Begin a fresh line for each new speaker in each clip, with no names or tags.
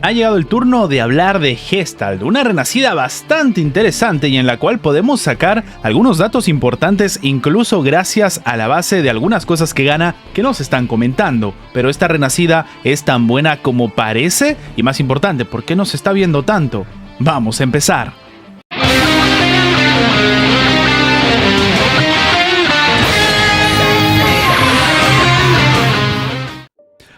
Ha llegado el turno de hablar de Gestalt, una renacida bastante interesante y en la cual podemos sacar algunos datos importantes incluso gracias a la base de algunas cosas que gana que nos están comentando. Pero esta renacida es tan buena como parece y más importante, ¿por qué nos está viendo tanto? Vamos a empezar.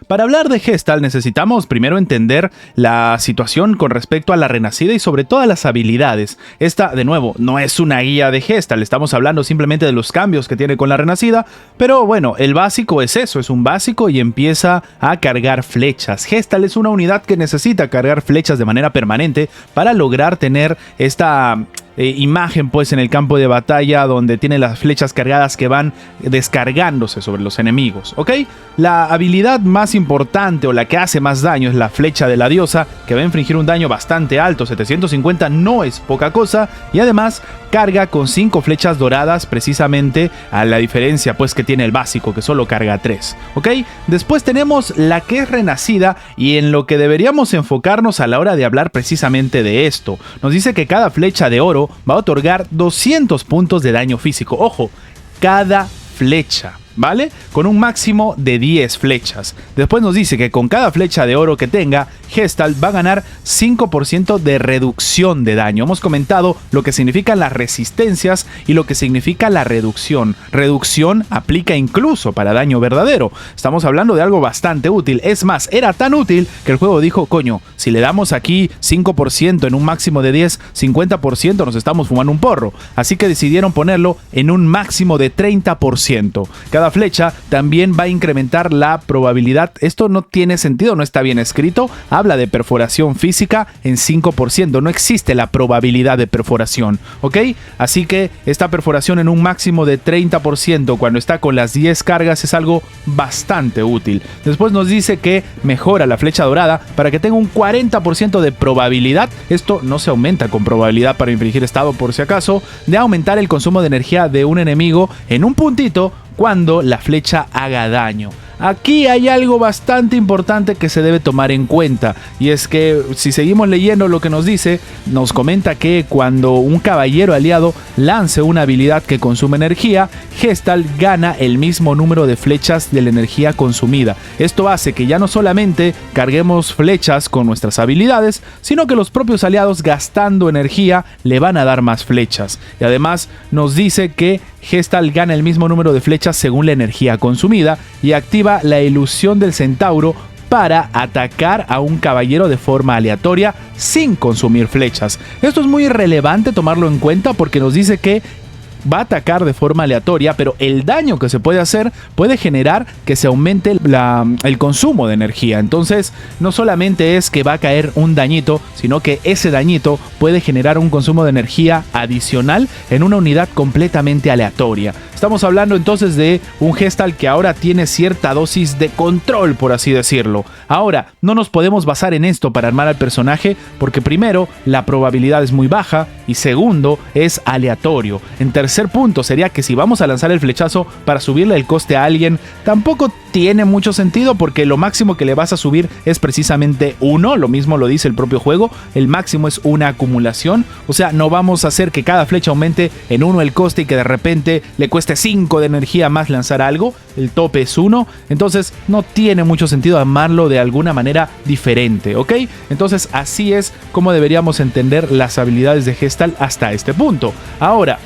Para hablar de Gestalt necesitamos primero entender la situación con respecto a la renacida y sobre todo a las habilidades. Esta, de nuevo, no es una guía de Gestalt, estamos hablando simplemente de los cambios que tiene con la renacida, pero bueno, el básico es eso, es un básico y empieza a cargar flechas. Gestalt es una unidad que necesita cargar flechas de manera permanente para lograr tener esta imagen pues en el campo de batalla donde tiene las flechas cargadas que van descargándose sobre los enemigos, ¿ok? La habilidad más importante o la que hace más daño es la flecha de la diosa, que va a infligir un daño bastante alto, 750 no es poca cosa, y además carga con 5 flechas doradas, precisamente a la diferencia pues que tiene el básico que solo carga 3, ¿ok? Después tenemos la que es renacida y en lo que deberíamos enfocarnos a la hora de hablar precisamente de esto. Nos dice que cada flecha de oro va a otorgar 200 puntos de daño físico. Ojo, cada flecha, ¿vale? Con un máximo de 10 flechas. Después nos dice que con cada flecha de oro que tenga, Gestalt va a ganar 5% de reducción de daño. Hemos comentado lo que significan las resistencias y lo que significa la reducción. Reducción aplica incluso para daño verdadero. Estamos hablando de algo bastante útil. Es más, era tan útil que el juego dijo, coño, si le damos aquí 5% en un máximo de 10, 50% nos estamos fumando un porro. Así que decidieron ponerlo en un máximo de 30%. Cada flecha también va a incrementar la probabilidad. Esto no tiene sentido, no está bien escrito. Habla de perforación física en 5%. No existe la probabilidad de perforación, ¿ok? Así que esta perforación en un máximo de 30% cuando está con las 10 cargas es algo bastante útil. Después nos dice que mejora la flecha dorada para que tenga un 40% de probabilidad. Esto no se aumenta con probabilidad para infligir estado por si acaso, de aumentar el consumo de energía de un enemigo en un puntito cuando la flecha haga daño. Aquí hay algo bastante importante que se debe tomar en cuenta, y es que si seguimos leyendo lo que nos dice, nos comenta que cuando un caballero aliado lance una habilidad que consume energía, Gestalt gana el mismo número de flechas de la energía consumida. Esto hace que ya no solamente carguemos flechas con nuestras habilidades, sino que los propios aliados gastando energía le van a dar más flechas. Y además nos dice que Gestalt gana el mismo número de flechas según la energía consumida y activa la ilusión del centauro para atacar a un caballero de forma aleatoria sin consumir flechas. Esto es muy relevante tomarlo en cuenta porque nos dice que va a atacar de forma aleatoria, pero el daño que se puede hacer puede generar que se aumente el consumo de energía. Entonces, no solamente es que va a caer un dañito, sino que ese dañito puede generar un consumo de energía adicional en una unidad completamente aleatoria. Estamos hablando entonces de un Gestalt que ahora tiene cierta dosis de control, por así decirlo. Ahora, no nos podemos basar en esto para armar al personaje, porque primero, la probabilidad es muy baja y segundo, es aleatorio. En tercer punto sería que si vamos a lanzar el flechazo para subirle el coste a alguien, tampoco tiene mucho sentido porque lo máximo que le vas a subir es precisamente 1, lo mismo lo dice el propio juego, el máximo es una acumulación, o sea, no vamos a hacer que cada flecha aumente en 1 el coste y que de repente le cueste 5 de energía más lanzar algo, el tope es 1, entonces no tiene mucho sentido armarlo de alguna manera diferente, ¿ok? Entonces así es como deberíamos entender las habilidades de Gestalt hasta este punto. Ahora,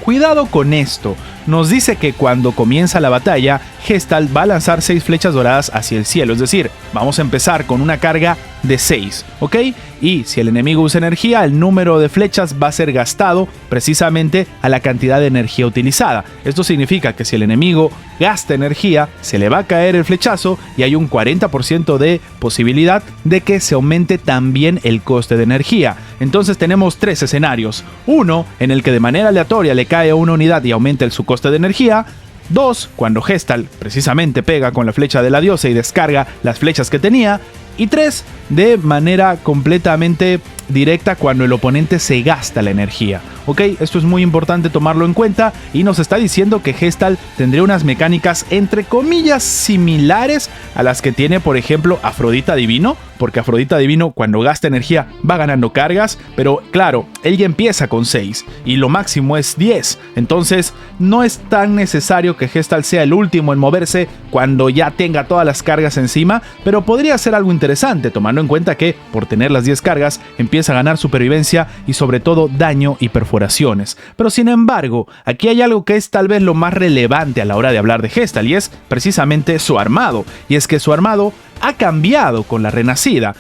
cuidado con esto. Nos dice que cuando comienza la batalla, Gestalt va a lanzar 6 flechas doradas hacia el cielo. Es decir, vamos a empezar con una carga de 6, ¿ok? Y si el enemigo usa energía, el número de flechas va a ser gastado precisamente a la cantidad de energía utilizada. Esto significa que si el enemigo gasta energía, se le va a caer el flechazo y hay un 40% de posibilidad de que se aumente también el coste de energía. Entonces tenemos 3 escenarios. Uno, en el que de manera aleatoria le cae a una unidad y aumenta su coste de energía. 2, cuando Gestalt precisamente pega con la flecha de la diosa y descarga las flechas que tenía. Y 3, de manera completamente directa cuando el oponente se gasta la energía. Ok, esto es muy importante tomarlo en cuenta y nos está diciendo que Gestalt tendría unas mecánicas entre comillas similares a las que tiene por ejemplo Afrodita Divino, porque Afrodita Divino cuando gasta energía va ganando cargas, pero claro, él ya empieza con 6 y lo máximo es 10, entonces no es tan necesario que Gestalt sea el último en moverse cuando ya tenga todas las cargas encima, pero podría ser algo interesante tomando en cuenta que por tener las 10 cargas empieza a ganar supervivencia y sobre todo daño y perforaciones. Pero sin embargo, aquí hay algo que es tal vez lo más relevante a la hora de hablar de Gestalt y es precisamente su armado, y es que su armado ha cambiado con la Renacida.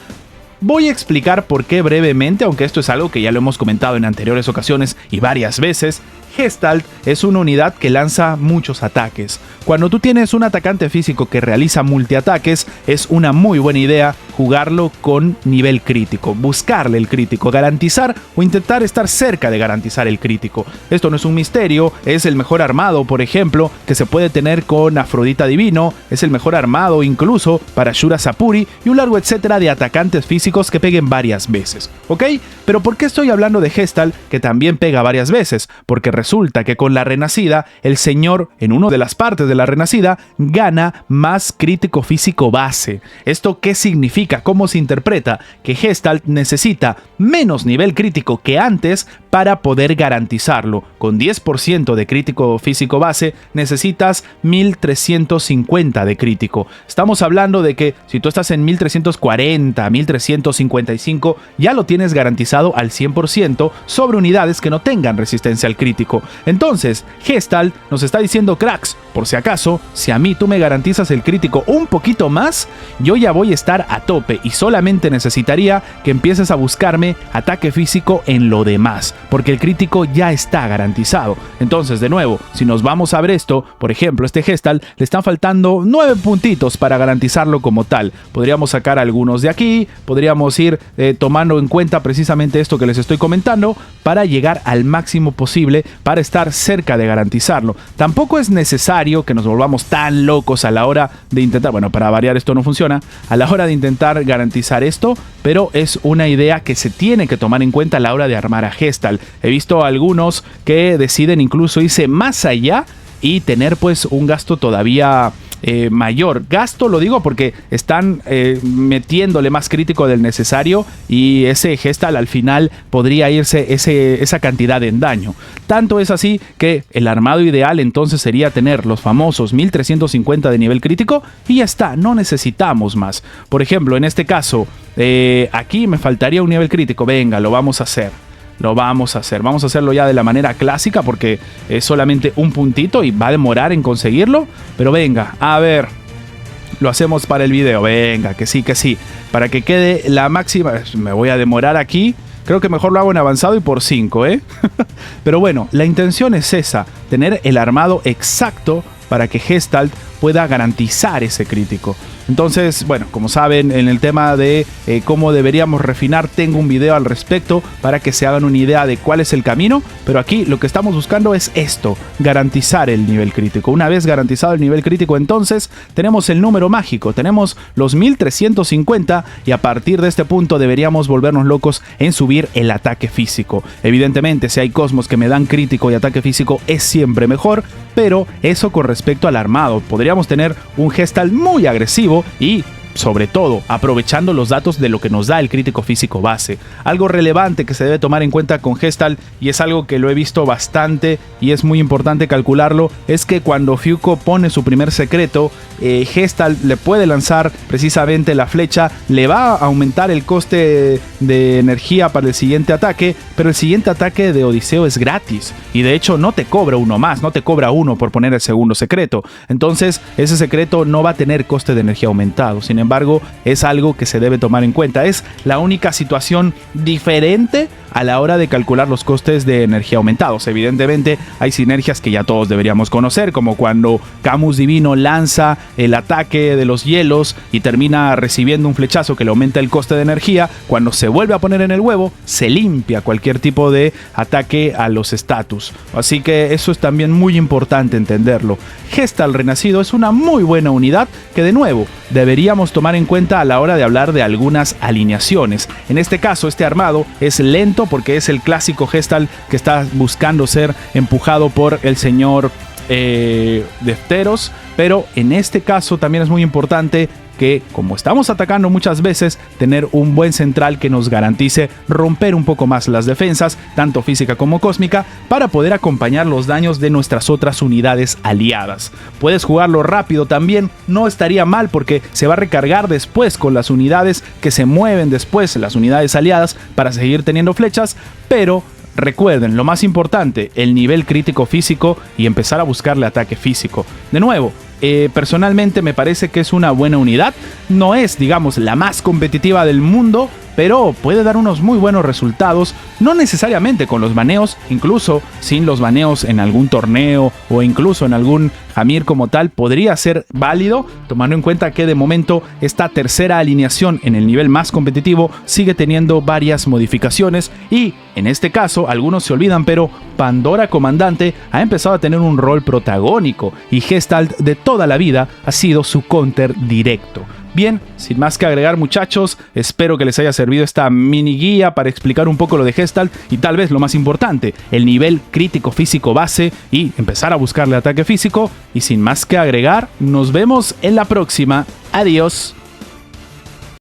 Voy a explicar por qué brevemente, aunque esto es algo que ya lo hemos comentado en anteriores ocasiones y varias veces. Gestalt es una unidad que lanza muchos ataques. Cuando tú tienes un atacante físico que realiza multiataques, es una muy buena idea jugarlo con nivel crítico, buscarle el crítico, garantizar o intentar estar cerca de garantizar el crítico. Esto no es un misterio, es el mejor armado, por ejemplo, que se puede tener con Afrodita Divino, es el mejor armado incluso para Shura Sapuri y un largo etcétera de atacantes físicos que peguen varias veces, ¿ok? Pero ¿por qué estoy hablando de Gestalt que también pega varias veces? Porque resulta que con la Renacida, el señor, en una de las partes de la Renacida, gana más crítico físico base. ¿Esto qué significa? ¿Cómo se interpreta? Que Gestalt necesita menos nivel crítico que antes para poder garantizarlo. Con 10% de crítico físico base, necesitas 1350 de crítico. Estamos hablando de que si tú estás en 1340, 1355, ya lo tienes garantizado al 100% sobre unidades que no tengan resistencia al crítico. Entonces, Gestalt nos está diciendo, cracks, por si acaso, si a mí tú me garantizas el crítico un poquito más, yo ya voy a estar a tope y solamente necesitaría que empieces a buscarme ataque físico en lo demás, porque el crítico ya está garantizado. Entonces, de nuevo, si nos vamos a ver esto, por ejemplo, este Gestalt le están faltando 9 puntitos para garantizarlo como tal. Podríamos sacar algunos de aquí, podríamos ir tomando en cuenta precisamente esto que les estoy comentando para llegar al máximo posible para estar cerca de garantizarlo. Tampoco es necesario que nos volvamos tan locos a la hora de intentar, bueno, para variar esto no funciona, a la hora de intentar garantizar esto, pero es una idea que se tiene que tomar en cuenta a la hora de armar a Gestalt. He visto algunos que deciden incluso irse más allá y tener pues un gasto todavía mayor. Gasto lo digo porque están metiéndole más crítico del necesario y ese Gestalt al final podría irse esa cantidad en daño. Tanto es así que el armado ideal entonces sería tener los famosos 1350 de nivel crítico y ya está, no necesitamos más. Por ejemplo, en este caso, aquí me faltaría un nivel crítico. Venga, lo vamos a hacer. Lo vamos a hacer. Vamos a hacerlo ya de la manera clásica porque es solamente un puntito y va a demorar en conseguirlo. Pero venga, a ver. Lo hacemos para el video. Venga, que sí, que sí. Para que quede la máxima. Me voy a demorar aquí. Creo que mejor lo hago en avanzado y por 5, ¿eh? Pero bueno, la intención es esa. Tener el armado exacto para que Gestalt pueda garantizar ese crítico. Entonces, bueno, como saben, en el tema de cómo deberíamos refinar, tengo un video al respecto para que se hagan una idea de cuál es el camino, pero aquí lo que estamos buscando es esto, garantizar el nivel crítico. Una vez garantizado el nivel crítico, entonces tenemos el número mágico, tenemos los 1350 y a partir de este punto deberíamos volvernos locos en subir el ataque físico. Evidentemente, si hay cosmos que me dan crítico y ataque físico es siempre mejor, pero eso con respecto al armado. Podríamos tener un Gestalt muy agresivo y sobre todo aprovechando los datos de lo que nos da el crítico físico base. Algo relevante que se debe tomar en cuenta con Gestalt, y es algo que lo he visto bastante y es muy importante calcularlo, es que cuando Fuuko pone su primer secreto, Gestalt le puede lanzar precisamente la flecha, le va a aumentar el coste de energía para el siguiente ataque, pero el siguiente ataque de Odiseo es gratis y de hecho no te cobra uno más, no te cobra uno por poner el segundo secreto. Entonces ese secreto no va a tener coste de energía aumentado. Sin embargo, es algo que se debe tomar en cuenta. Es la única situación diferente a la hora de calcular los costes de energía aumentados. Evidentemente hay sinergias que ya todos deberíamos conocer, como cuando Camus Divino lanza el ataque de los hielos y termina recibiendo un flechazo que le aumenta el coste de energía. Cuando se vuelve a poner en el huevo, se limpia cualquier tipo de ataque a los status. Así que eso es también muy importante entenderlo. Gestalt Renacido es una muy buena unidad que, de nuevo, deberíamos tomar en cuenta a la hora de hablar de algunas alineaciones. En este caso, este armado es lento porque es el clásico Gestalt que está buscando ser empujado por el señor Defteros, pero en este caso también es muy importante que, como estamos atacando muchas veces, tener un buen central que nos garantice romper un poco más las defensas, tanto física como cósmica, para poder acompañar los daños de nuestras otras unidades aliadas. Puedes jugarlo rápido también, no estaría mal porque se va a recargar después con las unidades que se mueven después, las unidades aliadas, para seguir teniendo flechas, pero recuerden, lo más importante, el nivel crítico físico y empezar a buscarle ataque físico. De nuevo, personalmente me parece que es una buena unidad. No es, digamos, la más competitiva del mundo, pero puede dar unos muy buenos resultados, no necesariamente con los baneos, incluso sin los baneos en algún torneo o incluso en algún Hamir como tal, podría ser válido, tomando en cuenta que de momento esta tercera alineación en el nivel más competitivo sigue teniendo varias modificaciones y, en este caso, algunos se olvidan, pero Pandora Comandante ha empezado a tener un rol protagónico y Gestalt de toda la vida ha sido su counter directo. Bien, sin más que agregar, muchachos, espero que les haya servido esta mini guía para explicar un poco lo de Gestalt y tal vez lo más importante, el nivel crítico físico base y empezar a buscarle ataque físico. Y sin más que agregar, nos vemos en la próxima. Adiós.